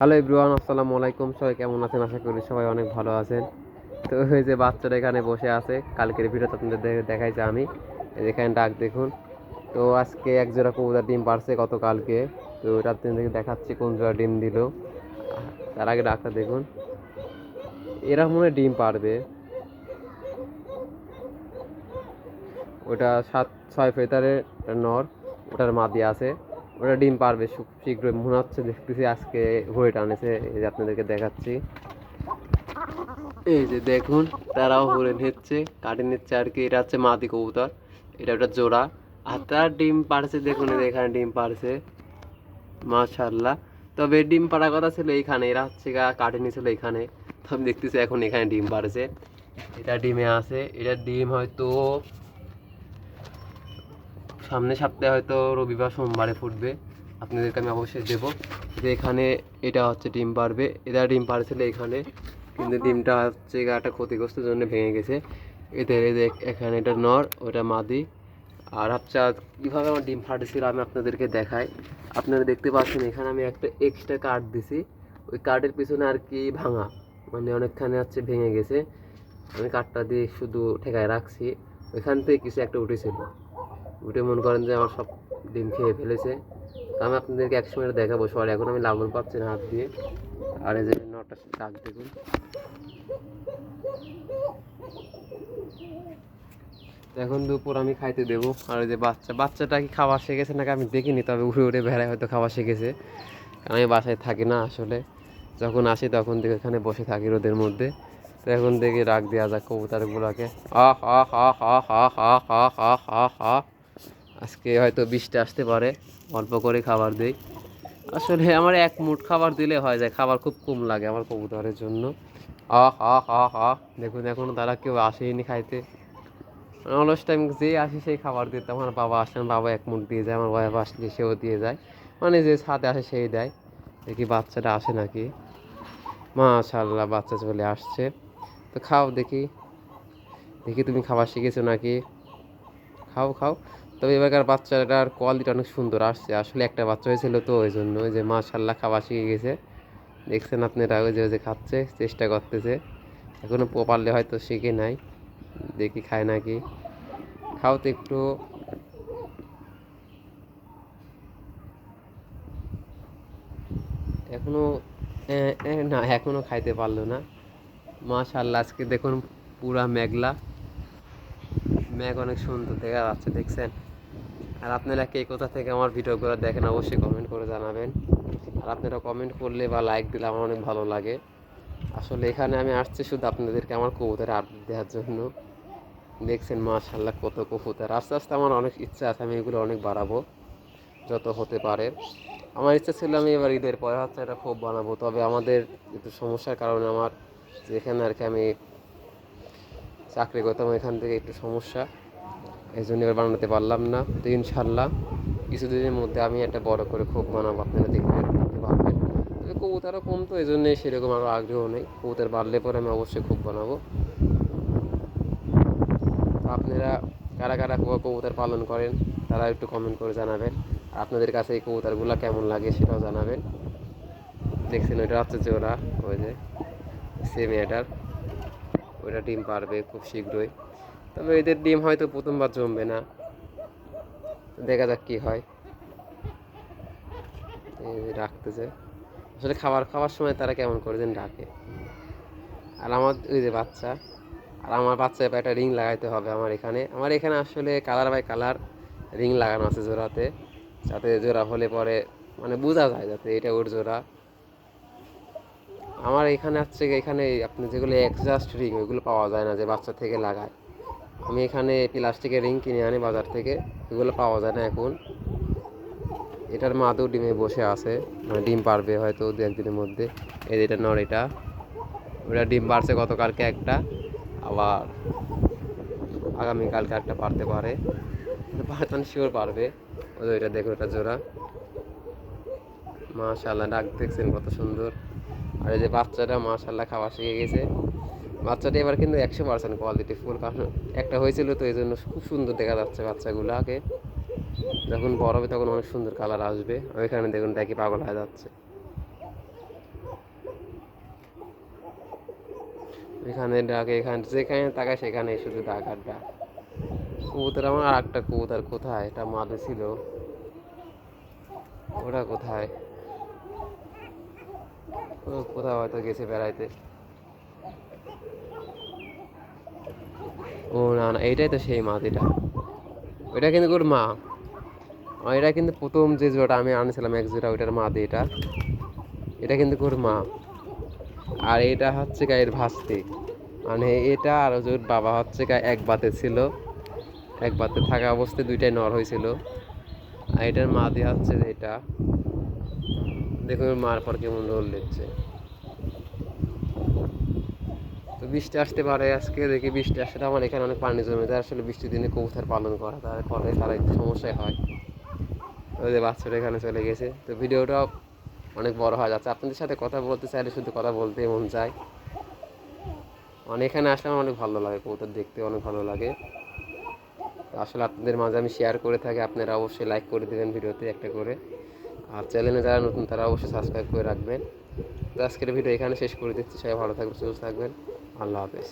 Hello everyone, আসসালামু আলাইকুম। সবাই কেমন আছেন? আশা করি সবাই অনেক ভালো আছেন। তো এই যে বাচ্চারা এখানে বসে আছে, কালকের ভিডিওতে আপনাদের দেখাইছে আমি। এই যে এখানে ডাক দেখুন। তো আজকে এক জোড়া কবুতর ডিম পারছে গতকালকে। তো এটা আপনাদেরকে দেখাচ্ছি কোন জোড়া ডিম দিল। তার আগে ডাকটা দেখুন, এরা মনে হয় ডিম পারবে। ওটা 7-6 ফেদারের নর, ওটার মাদি আছে। ওটা ডিম পারবে শীঘ্রই মনে হচ্ছে, দেখতেছি আজকে হয়ে টানেছে। এই যে আপনাদেরকে দেখাচ্ছি, এই যে দেখুন, তারাও হরে নিচ্ছে, কাটে নিচ্ছে আর কি। এটা হচ্ছে মাদি কবুতর, এটা একটা জোড়া। আর তার ডিম পারছে, দেখুন এই যে এখানে ডিম পারছে, মাশাআল্লাহ। তবে ডিম পাড়ার কথা ছিল এইখানে, এরা হচ্ছে কাটে নিয়েছিল এখানে। তো আমি দেখতেছি এখন এখানে ডিম পারছে, এটা ডিমে আছে। এটা ডিম হয়তো সামনে সপ্তাহে, হয়তো রবিবার সোমবারে ফুটবে। আপনাদেরকে আমি অবশ্যই দেবো যে এখানে এটা হচ্ছে ডিম পারবে। এরা ডিম পারছিল এখানে, কিন্তু ডিমটা হচ্ছে একটা ক্ষতিগ্রস্তের জন্য ভেঙে গেছে। এদের এখানে এটা নর, ওটা মাদি। আর হচ্ছে কীভাবে আমার ডিম ফাটেছিল আমি আপনাদেরকে দেখাই। আপনারা দেখতে পাচ্ছেন এখানে আমি একটা এক্সট্রা কার্ড দিছি, ওই কার্ডের পিছনে আর কি ভাঙা, মানে অনেকখানে হচ্ছে ভেঙে গেছে। আমি কার্ডটা দিয়ে শুধু ঠেকায় রাখছি, ওইখান থেকে কিছু একটা উঠেছিল, উঠে মনে করেন যে আমার সব ডিম খেয়ে ফেলেছে। আমি আপনাদেরকে একসময় দেখাবো সরি, এখন আমি লালন পাচ্ছি না হাত দিয়ে। আর এই যে নটা ডাক দেখুন, এখন দুপুর আমি খাইতে দেবো। আর এই যে বাচ্চাটা কি খাওয়া শিখেছে নাকি আমি দেখিনি, তবে উড়ে উড়ে বেড়ায় হয়তো খাওয়া শিখেছে। কারণ আমি বাসায় থাকি না আসলে, যখন আসি তখন থেকে এখানে বসে থাকি রোদের মধ্যে। তো এখন দেখি রাখ দেওয়া যাক কবুতরগুলোকে। আহ আহ আহ আহ আহ আহ আহ আহ আহ আহ। আজকে হয়তো বৃষ্টি আসতে পারে, অল্প করে খাবার দিই। আসলে আমার এক মুঠ খাবার দিলে হয়ে যায়, খাবার খুব কম লাগে আমার কবুতরের জন্য। আহ আহ আহ আহ, দেখুন এখনো তারা কেউ আসেনি খাইতে। অলস টাইম যেই আসি সেই খাবার দিতে, আমার বাবা আসেন, বাবা এক মুঠ দিয়ে যায়, আমার ওয়াইফ আসলে সেও দিয়ে যায়, মানে যে ছাদে আসে সেই দেয়। দেখি বাচ্চাটা আসে নাকি। মাশাআল্লাহ, বাচ্চা চলে আসছে। তো খাও দেখি, দেখি তুমি খাবার শিখেছো নাকি, খাও খাও। তবে এবারকার বাচ্চাটার কোয়ালিটি অনেক সুন্দর আসছে, আসলে একটা বাচ্চা হয়েছিল তো ওই জন্য। ওই যে মাশাআল্লাহ খাওয়া শিখে গেছে, দেখছেন আপনারা, ওই যে খাচ্ছে, চেষ্টা করতেছে। এখনো পারলে হয়তো শিখে নাই, দেখি খায় নাকি। খাও তো একটু। এখনো না, এখনো খাইতে পারলো না। মাশাআল্লাহ, আজকে দেখুন পুরা মেঘলা, মেঘ অনেক সুন্দর দেখা যাচ্ছে, দেখছেন। আর আপনারা কে কোথা থেকে আমার ভিডিওগুলো দেখেন অবশ্যই কমেন্ট করে জানাবেন। আর আপনারা কমেন্ট করলে বা লাইক দিলে আমার অনেক ভালো লাগে। আসলে এখানে আমি আসছি শুধু আপনাদেরকে আমার কবুতরের আপডেট দেওয়ার জন্য। দেখছেন মাশাআল্লাহ কত কবুতর। আস্তে আস্তে আমার অনেক ইচ্ছা আছে, আমি এগুলো অনেক বাড়াবো যত হতে পারে। আমার ইচ্ছা ছিল আমি এবার ঈদের পরে হচ্ছে একটা খোপ বানাবো, তবে আমাদের একটু সমস্যার কারণে আমার যেখানে আর কি আমি চাকরি করতাম এখান থেকে একটু সমস্যা, এই জন্য এবার বানাতে পারলাম না। তো ইনশাল্লাহ কিছুদিনের মধ্যে আমি একটা বড় করে খোপ বানাবো, আপনারা দেখতে পারবেন। তবে কবুতরও কম, তো এই জন্যে সেরকম আরও আগ্রহ নেই। কবুতর বাড়লে পরে আমি অবশ্যই খোপ বানাবো। আপনারা কারা কারা কবুতর পালন করেন তারা একটু কমেন্ট করে জানাবেন। আপনাদের কাছে এই কবুতরগুলো কেমন লাগে সেটাও জানাবেন। দেখছেন ওইটা হচ্ছে জোড়া, ওই যে সেম এটার, ওইটা ডিম পারবে খুব শীঘ্রই। তবে এদের ডিম হয়তো প্রথমবার জমবে না, দেখা যাক কী হয়। ডাকতেছে, আসলে খাবার খাওয়ার সময় তারা কেমন করে যেন ডাকে। আর আমার ওই যে বাচ্চা, আর আমার বাচ্চার একটা রিং লাগাইতে হবে আমার এখানে আসলে কালার বাই কালার রিং লাগানো আছে জোড়াতে, যাতে জোড়া হলে পরে মানে বোঝা যায় যাতে এটা ওর জোড়া। আমার এখানে হচ্ছে এখানে আপনি যেগুলো এক্সজাস্ট রিং ওইগুলো পাওয়া যায় না, যে বাচ্চা থেকে লাগায়। আমি এখানে প্লাস্টিকের রিং কিনে আনি বাজার থেকে, এগুলো পাওয়া যায় না এখন। এটার মাদু ডিমে বসে আছে, মানে ডিম পারবে হয়তো দু একদিনের মধ্যে। এই এটা নর, এটা ওটা ডিম পারছে গতকালকে একটা, আবার আগামীকালকে একটা পারতে পারে, পারতাম শিওর পারবে। ওইটা দেখো, ওটা জোড়া। মাশাআল্লাহ, ডাক দেখছেন কত সুন্দর। আর এই যে বাচ্চাটা মাশাআল্লাহ খাওয়া শিখে গেছে। বাচ্চাটা এবার কিন্তু 100% কোয়ালিটি ফুল, কারণ একটা হয়েছিল তো এই জন্য খুব সুন্দর দেখা যাচ্ছে বাচ্চাগুলোকে। যখন বড় হবে তখন অনেক সুন্দর কালার আসবে। ওইখানে দেখুন দেখি পাগল হয়ে যাচ্ছে। এখানে ডাকে, এখানে যেখানে তাকায় সেখানে শুধু ডাক আর ডাক। কবুতর আমার আর একটা কবুতর কোথায়, এটা মাঠে ছিল, ওটা কোথায়? ও কোথাও হয়তো গেছে বেড়াইতে। ও না না, এইটাই তো সেই মাছ। এটা ওইটা কিন্তু ওর মা। এটা কিন্তু প্রথম যে জোড়াটা আমি আনিছিলাম, এক জোড়া, ওইটার মা দিয়ে এটা। এটা কিন্তু ওর মা। আর এটা হচ্ছে গায়ের ভাস্তি, মানে এটা আর ওর বাবা হচ্ছে এক বাতে ছিল, এক বাতে থাকা অবস্থায় দুইটাই নর হয়েছিল। আর এটার মা দিয়ে হচ্ছে যে এটা। দেখুন মার পর কেমন রোল দিচ্ছে। তো বৃষ্টি আসতে পারে আজকে, দেখি বৃষ্টি আসলে আমার এখানে অনেক পানি জমে যায়। আসলে বৃষ্টির দিনে কবুতর পালন করা, তার ফলে তারা একটু সমস্যায় হয়। ওই যে বাচ্চাটা এখানে চলে গেছে। তো ভিডিওটা অনেক বড় হয়ে যাচ্ছে, আপনাদের সাথে কথা বলতে চাইলে শুধু কথা বলতে মন চায়। মানে এখানে আসলে আমার অনেক ভালো লাগে, কবুতর দেখতে অনেক ভালো লাগে। তো আসলে আপনাদের মাঝে আমি শেয়ার করে থাকি, আপনারা অবশ্যই লাইক করে দেবেন ভিডিওতে একটা করে। আর চ্যানেলে যারা নতুন তারা অবশ্যই সাবস্ক্রাইব করে রাখবেন। তো আজকের ভিডিও এখানে শেষ করে দিচ্ছি। সবাই ভালো থাকবেন, সুস্থ থাকবেন। আল্লাহ হাফেজ।